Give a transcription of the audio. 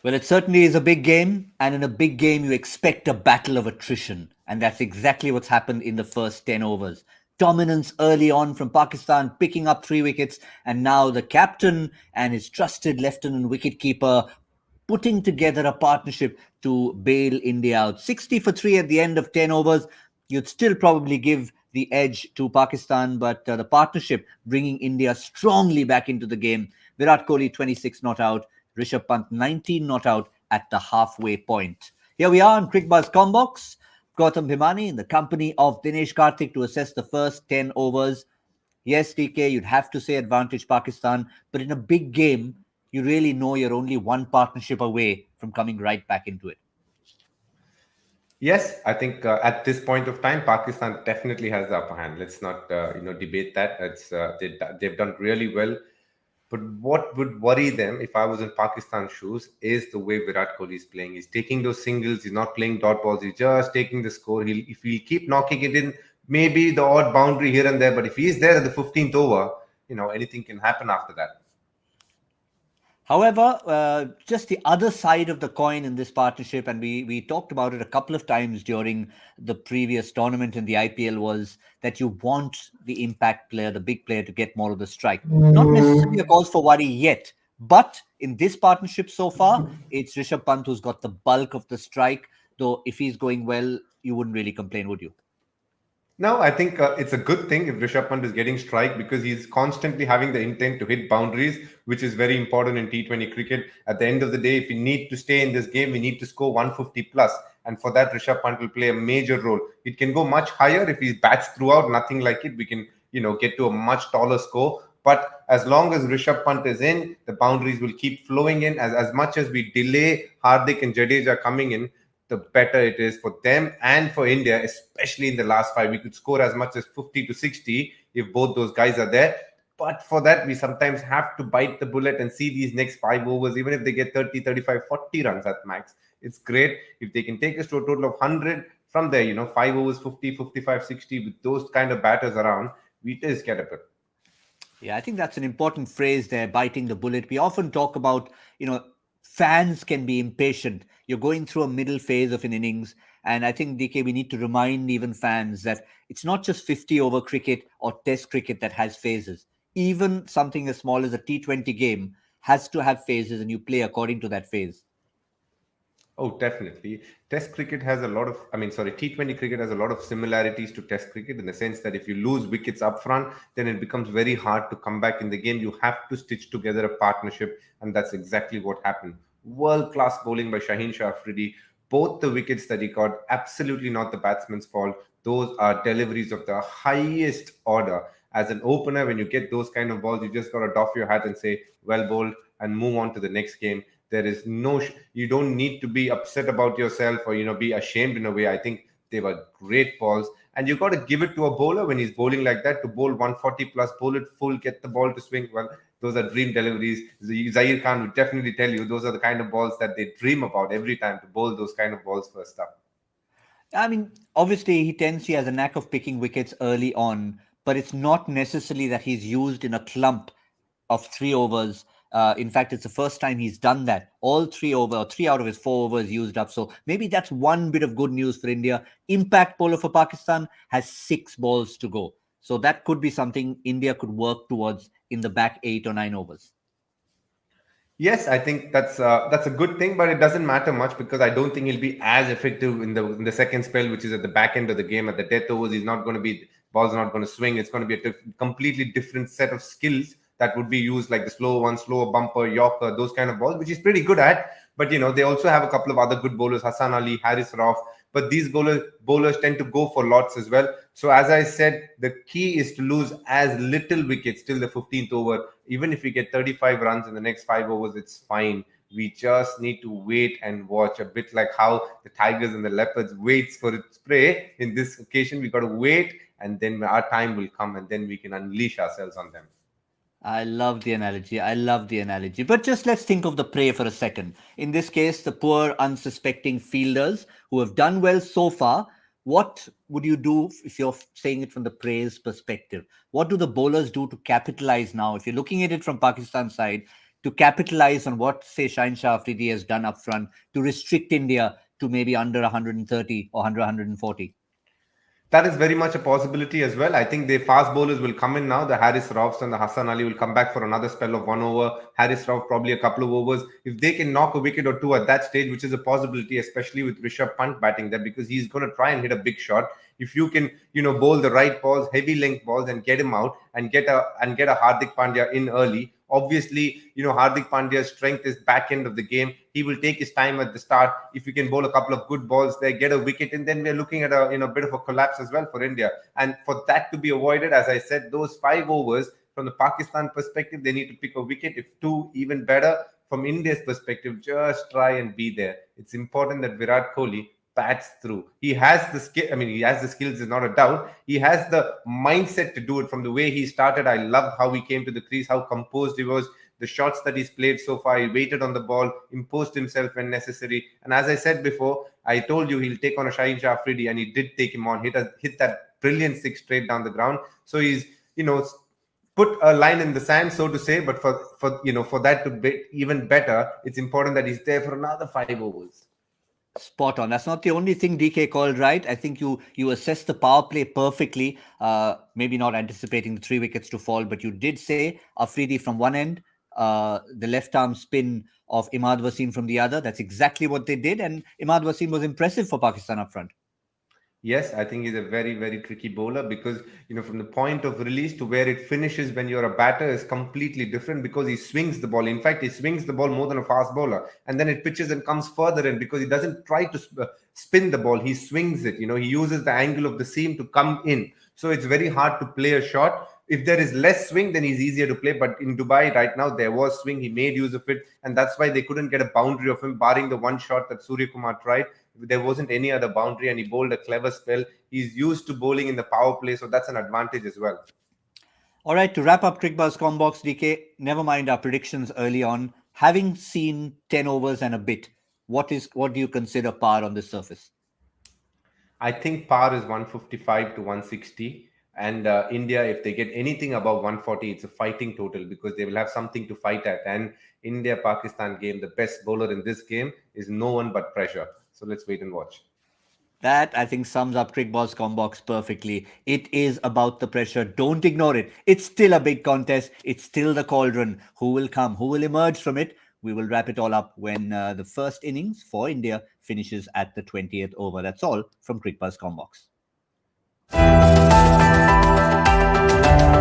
Well, it certainly is a big game, and in a big game, you expect a battle of attrition. And that's exactly what's happened in the first 10 overs. Dominance early on from Pakistan, picking up 3 wickets, and now the captain and his trusted lieutenant wicketkeeper putting together a partnership to bail India out. 60 for 3 at the end of 10 overs. You'd still probably give the edge to Pakistan, but the partnership bringing India strongly back into the game. Virat Kohli 26 not out, Rishabh Pant 19 not out at the halfway point. Here we are on Cricbuzz Comm Box. Gautam Bhimani in the company of Dinesh Karthik to assess the first 10 overs. Yes, TK, you'd have to say advantage Pakistan, but in a big game, you really know you're only one partnership away from coming right back into it. Yes, I think at this point of time, Pakistan definitely has the upper hand. Let's not debate that. They've done really well. But what would worry them if I was in Pakistan's shoes is the way Virat Kohli is playing. He's taking those singles. He's not playing dot balls. He's just taking the score. If he'll keep knocking it in, maybe the odd boundary here and there. But if he's there at the 15th over, anything can happen after that. However, just the other side of the coin in this partnership, and we talked about it a couple of times during the previous tournament in the IPL, was that you want the impact player, the big player, to get more of the strike. Not necessarily a cause for worry yet, but in this partnership so far, it's Rishabh Pant who's got the bulk of the strike. Though if he's going well, you wouldn't really complain, would you? No, I think it's a good thing if Rishabh Pant is getting strike because he's constantly having the intent to hit boundaries, which is very important in T20 cricket. At the end of the day, if we need to stay in this game, we need to score 150 plus. And for that, Rishabh Pant will play a major role. It can go much higher if he bats throughout, nothing like it. We can, get to a much taller score. But as long as Rishabh Pant is in, the boundaries will keep flowing in. As much as we delay Hardik and Jadeja coming in, the better it is for them and for India, especially in the last five. We could score as much as 50 to 60 if both those guys are there. But for that, we sometimes have to bite the bullet and see these next 5 overs, even if they get 30, 35, 40 runs at max. It's great if they can take us to a total of 100 from there, 5 overs, 50, 55, 60 with those kind of batters around. We just get a bit. Yeah, I think that's an important phrase there, biting the bullet. We often talk about, fans can be impatient. You're going through a middle phase of an innings. And I think, DK, we need to remind even fans that it's not just 50 over cricket or test cricket that has phases. Even something as small as a T20 game has to have phases, and you play according to that phase. Oh, definitely. Test cricket has a lot of, T20 cricket has a lot of similarities to Test cricket in the sense that if you lose wickets up front, then it becomes very hard to come back in the game. You have to stitch together a partnership, and that's exactly what happened. World class bowling by Shaheen Shah Afridi. Both the wickets that he got, absolutely not the batsman's fault. Those are deliveries of the highest order. As an opener, when you get those kind of balls, you just got to doff your hat and say, well bowled, and move on to the next game. There is no you don't need to be upset about yourself or be ashamed in a way. I think they were great balls, and you got to give it to a bowler when he's bowling like that, to bowl 140 plus, bowl it full, get the ball to swing. Well, those are dream deliveries. Zahir Khan would definitely tell you those are the kind of balls that they dream about every time, to bowl those kind of balls first up. I mean, obviously, he has a knack of picking wickets early on, but it's not necessarily that he's used in a clump of 3 overs. In fact, it's the first time he's done that. All 3 over, or 3 out of his 4 overs used up. So maybe that's one bit of good news for India. Impact bowler for Pakistan has 6 balls to go. So that could be something India could work towards in the back 8 or 9 overs. Yes, I think that's a good thing, but it doesn't matter much because I don't think he'll be as effective in the second spell, which is at the back end of the game. At the death overs, he's not going to be ball's not going to swing. It's going to be a completely different set of skills that would be used, like the slow one, slower bumper, Yorker, those kind of balls, which he's pretty good at. But they also have a couple of other good bowlers, Hassan Ali, Haris Rauf. But these bowlers tend to go for lots as well. So as I said, the key is to lose as little wickets till the 15th over. Even if we get 35 runs in the next 5 overs, it's fine. We just need to wait and watch, a bit like how the tigers and the leopards waits for its prey. In this occasion, we got to wait, and then our time will come, and then we can unleash ourselves on them. I love the analogy. I love the analogy. But just let's think of the prey for a second. In this case, the poor, unsuspecting fielders who have done well so far. What would you do if you're saying it from the prey's perspective? What do the bowlers do to capitalize now? If you're looking at it from Pakistan's side, to capitalize on what, say, Shaheen Shah Afridi has done up front to restrict India to maybe under 130 or under 140? That is very much a possibility as well. I think the fast bowlers will come in now. The Harris Raufs and the Hassan Ali will come back for another spell of 1 over. Harris Rauf probably a couple of overs. If they can knock a wicket or two at that stage, which is a possibility, especially with Rishabh Pant batting there, because he's going to try and hit a big shot. If you can, bowl the right balls, heavy length balls, and get him out and get a Hardik Pandya in early. Obviously, Hardik Pandya's strength is back end of the game. He will take his time at the start. If you can bowl a couple of good balls there, get a wicket, and then we're looking at a bit of a collapse as well for India. And for that to be avoided, as I said, those 5 overs from the Pakistan perspective, they need to pick a wicket. If two, even better. From India's perspective, just try and be there. It's important that Virat Kohli bats through. He has the skill. I mean, he has the skills, is not a doubt. He has the mindset to do it from the way he started. I love how he came to the crease, how composed he was. The shots that he's played so far, he waited on the ball, imposed himself when necessary. And as I said before, I told you he'll take on a Shaheen Shah Afridi, and he did take him on. Hit that brilliant six straight down the ground. So he's, put a line in the sand, so to say. But for that to be even better, it's important that he's there for another 5 overs. Spot on. That's not the only thing DK called right. I think you assessed the power play perfectly. Maybe not anticipating the 3 wickets to fall, but you did say Afridi from one end, the left arm spin of Imad Wasim from the other. That's exactly what they did, and Imad Wasim was impressive for Pakistan up front. Yes, I think he's a very, very tricky bowler because, from the point of release to where it finishes when you're a batter is completely different because he swings the ball. In fact, he swings the ball more than a fast bowler, and then it pitches and comes further in because he doesn't try to spin the ball. He swings it. He uses the angle of the seam to come in. So it's very hard to play a shot. If there is less swing, then he's easier to play. But in Dubai right now, there was swing. He made use of it. And that's why they couldn't get a boundary of him, barring the one shot that Surya Kumar tried. There wasn't any other boundary, and he bowled a clever spell. He's used to bowling in the power play, so that's an advantage as well. All right, to wrap up Cricbuzz Comm Box, DK, never mind our predictions early on. Having seen 10 overs and a bit, what do you consider par on this surface? I think par is 155 to 160. And India, if they get anything above 140, it's a fighting total because they will have something to fight at. And India-Pakistan game, the best bowler in this game is no one but pressure. So let's wait and watch. That, I think, sums up Cricbuzz Comm Box perfectly. It is about the pressure. Don't ignore it. It's still a big contest. It's still the cauldron. Who will come? Who will emerge from it? We will wrap it all up when the first innings for India finishes at the 20th over. That's all from Cricbuzz Comm Box.